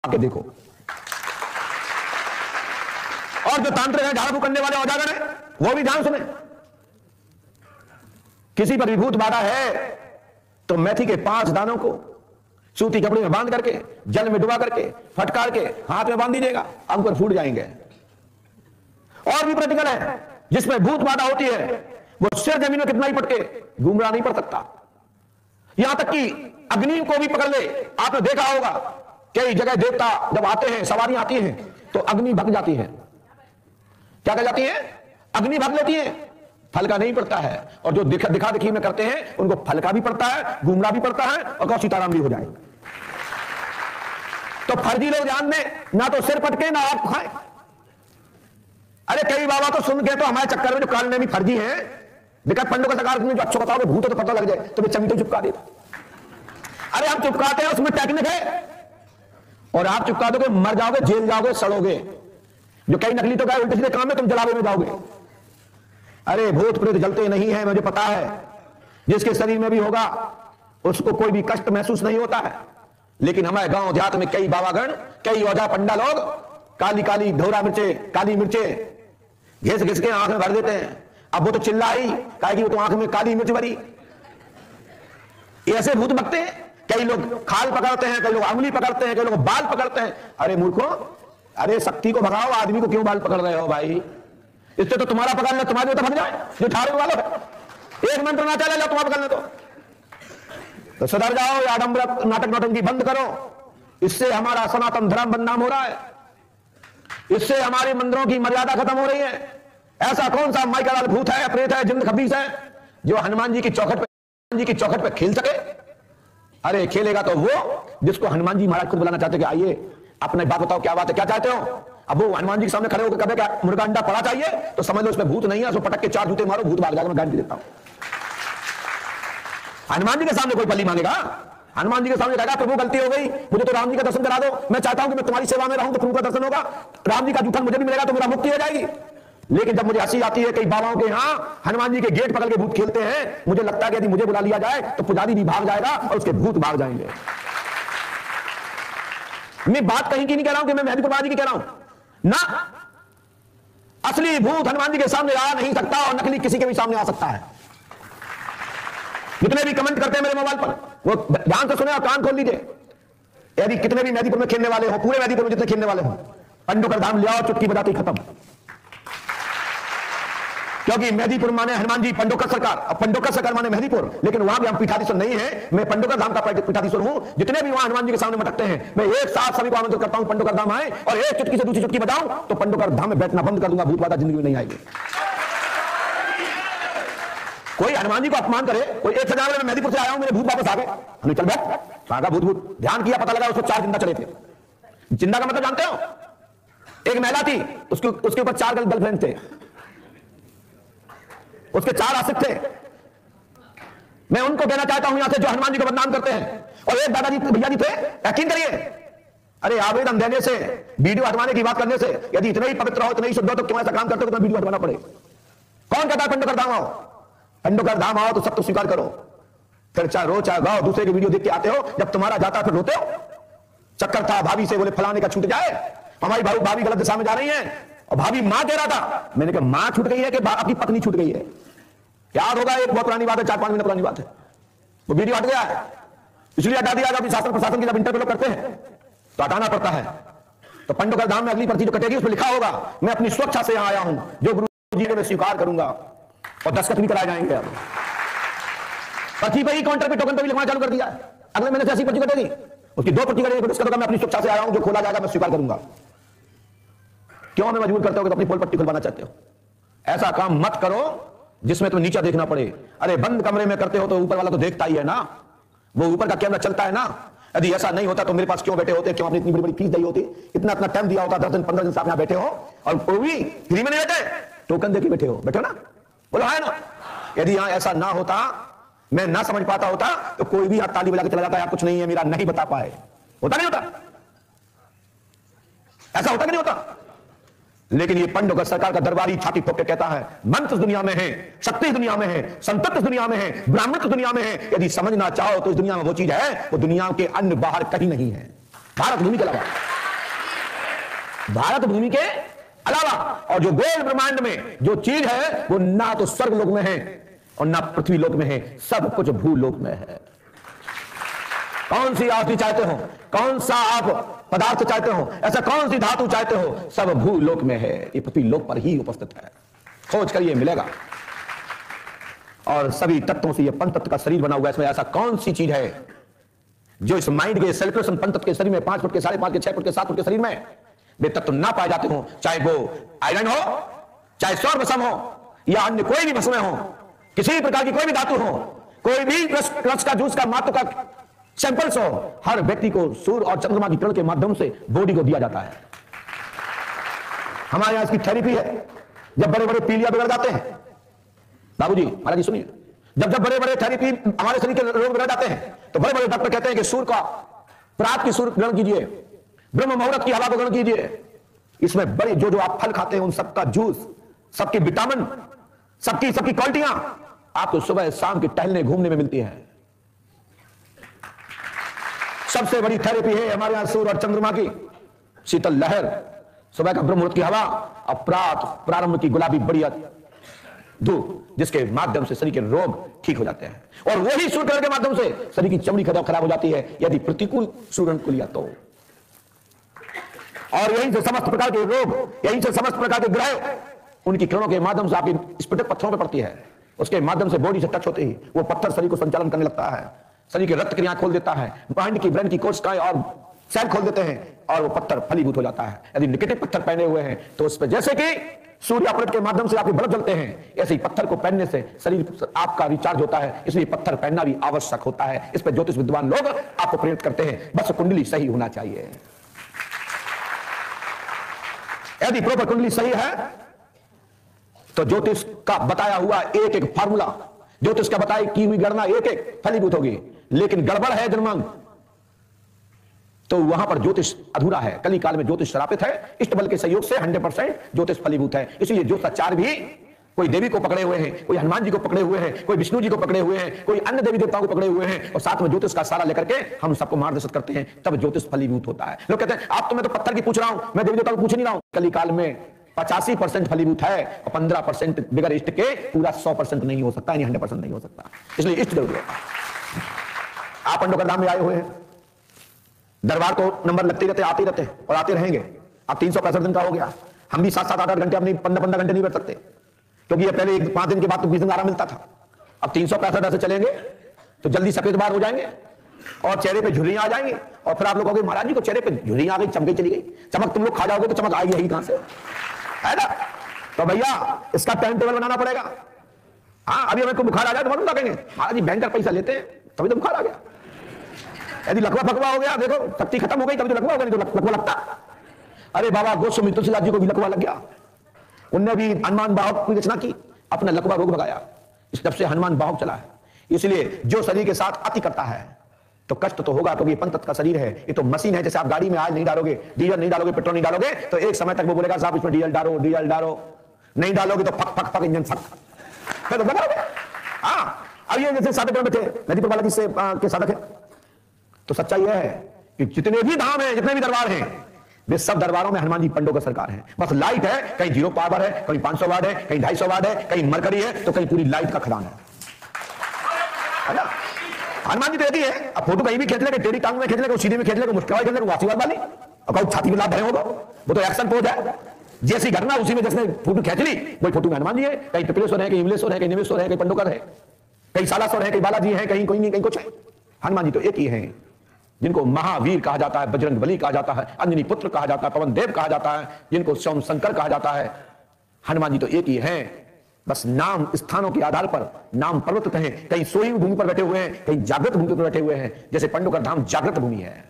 आके देखो। और जो तांत्रिक हैं, झाड़ू करने वाले औजागर हैं, वो भी ध्यान सुने। किसी पर विभूत बाधा है तो मेथी के 5 दानों को सूती कपड़े में बांध करके, जल में डुबा करके, फटकार के हाथ में बांध दीजिएगा, अंकुर फूट जाएंगे। और भी प्रैक्टिकल है, जिसमें भूत बाधा होती है वो सिर जमीन में कितना ही पटके घूमरा नहीं पड़ सकता। यहां तक कि अग्नि को भी पकड़ ले। आपने देखा होगा कई जगह देवता जब आते हैं, सवारियां आती हैं तो अग्नि भग जाती है। क्या कर जाती है? अग्नि भग लेती है, फल का नहीं पड़ता है। और जो दिखा दिखी में करते हैं उनको फल का भी पड़ता है, घूमरा भी पड़ता है और सीताराम भी हो जाए। तो फर्जी लोग ध्यान में, ना तो सिर पटके ना आप खाएं। अरे कई बाबा तो सुन के तो हमारे चक्कर में जो काल में भी फर्जी है, देखा पंडों का सरकार में जो अच्छा बताओगे भूत तो पता लग जाए तो चमटे चिपका देता। अरे आप चिपकाते हैं उसमें टेक्निक है, और आप चिपका दोगे मर जाओगे, जेल जाओगे, सड़ोगे। जो कई नकली तो क्या उल्टे सीधे काम है, तुम जलावे में जाओगे। अरे भूत प्रेत जलते नहीं है, मुझे पता है। जिसके शरीर में भी होगा उसको कोई भी कष्ट महसूस नहीं होता है। लेकिन हमारे गांव देहात में कई बाबागण, कई औजा पंडा लोग काली काली ढोरा मिर्चे, काली मिर्चे घिस घिस के आंख में भर देते हैं। अब वो तो चिल्ला ही कहा कि वो तो आंख में काली मिर्च भरी। ऐसे भूत बकते हैं। कई लोग खाल पकड़ते हैं, कई लोग अंगुली पकड़ते हैं, कई लोग बाल पकड़ते हैं। अरे मूर्खों, अरे शक्ति को भगाओ, आदमी को क्यों बाल पकड़ रहे हो भाई? इससे तो तुम्हारा पकड़ ले, तुम्हारे तो भग जाए जो ठाड़े वाला है। एक मंत्र ना चले लो तुम्हारा पकड़ने तो सुधर जाओ। या आडंबर नाटक नौटंकी बंद करो। इससे हमारा सनातन धर्म बदनाम हो रहा है, इससे हमारे मंदिरों की मर्यादा खत्म हो रही है। ऐसा कौन सा माइका भूत है, प्रेत है, जिन्न खबीस है जो हनुमान जी की चौखट पे खेल सके? अरे खेलेगा तो वो जिसको हनुमान जी महाराज खुद बुलाना चाहते कि आइए अपने बात बताओ, क्या बात है, क्या चाहते हो? अब वो हनुमान जी के सामने खड़े होकर कहे क्या मुर्गा अंडा पड़ा चाहिए, तो समझ लो उसमें भूत नहीं है। उसको पटक के 4 जूते मारो, भूत भाग जाएगा। मैं गारंटी देता हूं। हनुमान जी के सामने कोई पल्ली मांगेगा? हनुमान जी के सामने कहेगा प्रभु गलती हो गई, मुझे तो राम जी का दर्शन करा दो। मैं चाहता हूं कि मैं तुम्हारी सेवा में रहूं तो प्रभु का दर्शन होगा, राम जी का जूठन मुझे भी मिलेगा तो मेरा मुक्ति हो जाएगी। लेकिन जब मुझे हंसी आती है, कई बाबाओं के यहां हनुमान जी के गेट पकड़ के भूत खेलते हैं, मुझे लगता है कि यदि मुझे बुला लिया जाए तो पुजारी भी भाग जाएगा और उसके भूत भाग जाएंगे। मैं बात कहीं की नहीं कह रहा हूं कि मैं मेहदीपुर बाबा जी की कह रहा हूं ना। असली भूत हनुमान जी के सामने आ नहीं सकता और नकली किसी के भी सामने आ सकता है। जितने भी कमेंट करते हैं मेरे मोबाइल पर, वो ध्यान से सुने और कान खोल लीजिए। यदि कितने भी मेहदीपुर में खेलने वाले हो, पूरे मेहदीपुर में जितने खेलने वाले हो, पंडोकर धाम ले आओ, चुटकी बजाती खत्म। क्योंकि मेहदीपुर माने हनुमान जी, पंडोकर सरकार, और पंडोकर सरकार माने मेहदीपुर। लेकिन वहां भी हम पीठाधीश्वर नहीं है, मैं पंडोकर धाम का पीठाधीश्वर हूं। जितने भी वहां हनुमान जी के सामने मटकते हैं, मैं एक साथ सभी को आमंत्रित करता हूं पंडोकर धाम आए, और एक चुटकी से दूसरी चुटकी बजाऊं तो पंडोकर धाम में बैठना बंद कर दूंगा। भूत बाधा जिंदगी में नहीं आएगी। कोई हनुमान जी को अपमान करे, कोई एक सजा मैं मेहदीपुर से आया हूं, मेरे भूत वापस आ गए, हमने चल बैठ आगा भूत ध्यान किया, पता लगा उसको 4 जिंदा चले थे। जिंदा का मतलब जानते हो? एक महिला थी, उसके ऊपर 4 गर्लफ्रेंड थे, उसके 4 आशिक थे। मैं उनको कहना चाहता हूं यहां से जो हनुमान जी को बदनाम करते हैं। और एक दादाजी भैया जी थे, यकीन करिए, अरे आवेदन देने से, वीडियो हटवाने की बात करने से, यदि इतना ही पवित्र हो, इतना ही शुद्ध हो, तो क्यों ऐसा काम करते हो तो वीडियो हटवाना पड़े? कौन कहता है पंडोकर धाम आओ? पंडोकर धाम आओ तो सब तो स्वीकार करो, फिर चाहे रो चाहे गाओ, दूसरे की वीडियो देख के आते हो, जब तुम्हारा जाता फिर रोते हो। चक्कर था भाभी से, बोले फलाने का छूट जाए, हमारी भाभी गलत दिशा में जा रही है, और भाभी मां कह रहा था। मैंने कहा मां छूट गई है कि आपकी पत्नी छूट गई है? याद होगा, एक बहुत पुरानी बात है, 4-5 महीने पुरानी बात है, वो वीडियो हट गया है, इसलिए हटा दिया गया। शासन प्रशासन की जब इंटरव्यू करते हैं तो हटाना पड़ता है। तो पंडोकर धाम में अगली पर्ची जो कटेगी उसमें लिखा होगा मैं अपनी स्वेच्छा से यहां आया हूं, जो गुरु जी को मैं स्वीकार करूंगा, और दस्तखत भी कराए जाएंगे। अब पर्ची पर ही काउंटर पे टोकन पे भी लिखना चालू कर दिया। अगले महीने से ऐसी पर्ची कटेगी, उसकी 2 पर्ची कटेगी, दस्तखत मैं अपनी स्वेच्छा से आया हूं, जो खोला जाएगा मैं स्वीकार करूंगा। क्यों हमें मजबूर करते हो कि अपनी पोल पट्टी खुलवाना चाहते हो? ऐसा काम मत करो जिसमें तुम्हें नीचा देखना पड़े। अरे बंद कमरे में करते हो तो ऊपर वाला तो देखता ही है ना, वो ऊपर का कैमरा चलता है ना। यदि ऐसा नहीं होता तो मेरे पास क्यों बैठे होते? क्यों आपने इतनी बड़ी फीस दी होती, इतना टाइम दिया होता, 10 दिन 15 दिन से आप यहां बैठे हो, और वो भी फ्री में नहीं बैठे, टोकन देके बैठे हो। बैठो ना, बोलो है ना। यदि यहां ऐसा ना होता, मैं ना समझ पाता होता, तो कोई भी यहां ताली बजा के चला जाता है, कुछ नहीं है मेरा, नहीं बता पाए। होता नहीं होता? ऐसा होता कि नहीं होता? लेकिन ये पंडोकर सरकार का दरबारी छाती ठोक के कहता है मंत्र दुनिया में है, शक्ति दुनिया में है, संतत्व दुनिया में है, ब्राह्मण दुनिया में है। यदि समझना चाहो तो इस दुनिया में वो चीज है, वो दुनिया के अन्य बाहर कहीं नहीं है, भारत भूमि के अलावा। भारत भूमि के अलावा और जो गोल ब्रह्मांड में जो चीज है वो ना तो स्वर्ग लोक में है और ना पृथ्वी लोक में है, सब कुछ भूलोक में है। कौन सी आहुति चाहते हो, कौन सा आप पदार्थ चाहते हो, ऐसा कौन सी धातु चाहते हो, सब भूलोक में है, ये पृथ्वी लोक पर ही उपस्थित है। खोज करिए मिलेगा। और सभी तत्वों से ये पंचतत्व का शरीर बना हुआ है। इसमें ऐसा कौन सी चीज है जो इस माइंड के सेलिब्रेशन पंचतत्व के शरीर में 5 फुट के 5.5 के 6 फुट के 7 फुट के शरीर में वे तत्व ना पाए जाते हो, चाहे वो आयरन हो, चाहे सौर भस्म हो या अन्य कोई भी भस्में हो, किसी भी प्रकार की कोई भी धातु हो, कोई भी रस का जूस का मात्र का सैंपल्स हो, हर व्यक्ति को सूर्य और चंद्रमा की किरण के माध्यम से बॉडी को दिया जाता है। हमारे यहां इसकी थेरेपी है। जब बड़े बड़े पीलिया बिगड़ जाते हैं, बाबूजी महाराज जी सुनिए, जब जब बड़े बड़े थेरेपी हमारे शरीर के रोग बिगड़ जाते हैं तो बड़े बड़े डॉक्टर कहते हैं कि सूर्य का प्रात की सूर्य ग्रहण कीजिए, ब्रह्म मुहूर्त की हवा को ग्रहण कीजिए। इसमें बड़े जो जो आप फल खाते हैं उन सबका जूस, सबके विटामिन, सबकी क्वालिटियां आपको सुबह शाम के टहलने घूमने में मिलती है। सबसे बड़ी थेरेपी है हमारे यहां सूर्य और चंद्रमा की शीतल लहर, सुबह का ब्रह्म मुहूर्त की हवा और प्रारंभ की गुलाबी बढ़िया धूप, जिसके माध्यम से शरीर के रोग ठीक हो जाते हैं। और वही सूर्य के माध्यम से शरीर की चमड़ी खराब हो जाती है यदि प्रतिकूल सूर्य को लिया तो। और यहीं से समस्त प्रकार के रोग, यहीं से समस्त प्रकार के ग्रह उनकी किरणों के माध्यम से आपकी स्फटिक पत्थरों पर पड़ती है, उसके माध्यम से बॉडी से टच होते ही वो पत्थर शरीर को संचालन करने लगता है, शरीर की रक्त क्रियाएं खोल देता है, माइंड की ब्रेन की कोशिकाएं और सेल खोल देते हैं और वो पत्थर फलीभूत हो जाता है। यदि निगेटिव पत्थर पहने हुए हैं तो उस पर जैसे कि सूर्य अपरेट के माध्यम से आपके बल्ब जलते हैं, ऐसे ही पत्थर को पहनने से शरीर आपका रिचार्ज होता है। इसलिए पत्थर पहनना भी आवश्यक होता है। इस पर ज्योतिष विद्वान लोग आपको प्रेरित करते हैं, बस कुंडली सही होना चाहिए। यदि प्रॉपर कुंडली सही है तो ज्योतिष का बताया हुआ एक एक फार्मूला, ज्योतिष का बताई की हुई गणना एक एक फलीभूत होगी। लेकिन गड़बड़ है जन्मांग तो वहां पर ज्योतिष अधूरा है। कली काल में ज्योतिष श्रापित है, इष्ट बल के सहयोग से 100% ज्योतिष फलीभूत है। इसलिए ज्योतिषाचार्य भी कोई देवी को पकड़े हुए हैं, कोई हनुमान जी को पकड़े हुए हैं, कोई विष्णु जी को पकड़े हुए हैं, कोई अन्य देवी देवताओं को पकड़े हुए हैं और साथ में ज्योतिष का सारा लेकर के हम सबको मार्गदर्शन करते हैं, तब ज्योतिष फलीभूत होता है। लोग कहते हैं आप तो मैं तो पत्थर की पूछ रहा हूं, मैं देवी देवताओं को पूछ नहीं रहा हूं। कली काल में 85% फलीभूत है और 15% बिगर इष्ट के पूरा 100% नहीं हो सकता, 100% नहीं हो सकता। इसलिए इष्ट जरूरी है। आप अंडों का धाम में आए हुए हैं, दरबार को नंबर लगते रहते, आते रहते और आते रहेंगे। अब 365 दिन का हो गया, हम भी 7-7 8-8 घंटे अपनी 15-15 घंटे नहीं बैठ सकते, क्योंकि ये पहले 5 दिन के बाद तो 20 दिन आराम मिलता था। अब 365 ऐसे चलेंगे तो जल्दी सफेद बार हो जाएंगे और चेहरे पे झुर्रियां आ जाएंगी और फिर आप लोग कहोगे महाराज जी को चेहरे पे झुर्रियां आ गई, चमके चली गई। चमक तुम लोग खा जाओगे तो चमक आएगी यही कहां से, है ना? तो भैया इसका टाइम टेबल बनाना पड़ेगा। हाँ, अभी हमें को बुखार आ जाए तो मालूम कहेंगे महाराज जी बैंकर पैसा लेते हैं तभी तो बुखार आ गया। यदि लकवा फकवा हो गया, देखो शक्ति खत्म हो गई तभी तो लकवा हो गया, नहीं तो लकवा लगता। अरे बाबा गोस्वामी तुलसीदास जी को भी लकवा लग गया, उनने भी हनुमान बाहुक की रचना की, अपना लकवा रोग भगाया। इस जब से हनुमान बाहुक चला है। इसलिए जो शरीर के साथ अति करता है तो कष्ट तो होगा, क्योंकि पंचतत्व का शरीर है। ये तो मशीन है, जैसे आप गाड़ी में ऑयल नहीं डालोगे, डीजल नहीं डालोगे, पेट्रोल नहीं डालोगे तो एक समय तक वो बोलेगा साहब इसमें डीजल डालो, डीजल डालो। नहीं डालोगे तो fuck fuck fuck engine fuck, फिर तो बना। हाँ, अब ये जैसे साधक में थे, नदीपुर बालाजी से के साधक है, तो सच्चाई यह है कि जितने भी धाम हैं, जितने भी दरबार हैं, वे सब दरबारों में हनुमान जी पंडों का सरकार है। बस लाइट है, कहीं 0 पावर है, कहीं 500 वाट है, कहीं 250 वाट है, कहीं मरकरी है, तो कहीं पूरी लाइट का खदान है ना? हनुमान जी तो रहती है। अब फोटो कहीं भी खींच लेगा, टेढ़ी टांग में खींच लेगा, सीधे में खींच लेगा, मुस्कुराई खींच लेगा, आशीर्वाद वाली, और कहीं छाती में लाभ भरे होगा, वो तो एक्शन पोज है। जैसी घटना उसी में जिसने फोटो खींच ली वही फोटो में हनुमान जी है। कहीं पिपलेश्वर है, कहीं इमलेश्वर है, कहीं निमेश्वर है, कहीं पंडोकर है, कहीं सालासर है, कहीं बालाजी है, कहीं कोई नहीं, कहीं कुछ है। हनुमान जी तो एक ही है, जिनको महावीर कहा जाता है, बजरंग बली कहा जाता है, अंजनी पुत्र कहा जाता है, पवन देव कहा जाता है, जिनको सोम शंकर कहा जाता है। हनुमान जी तो एक ही हैं। बस नाम स्थानों के आधार पर नाम पर्वत कहें, कहीं सोई भूमि पर बैठे हुए हैं, कहीं जागृत भूमि पर बैठे हुए हैं। जैसे पंडोकर धाम जागृत भूमि है।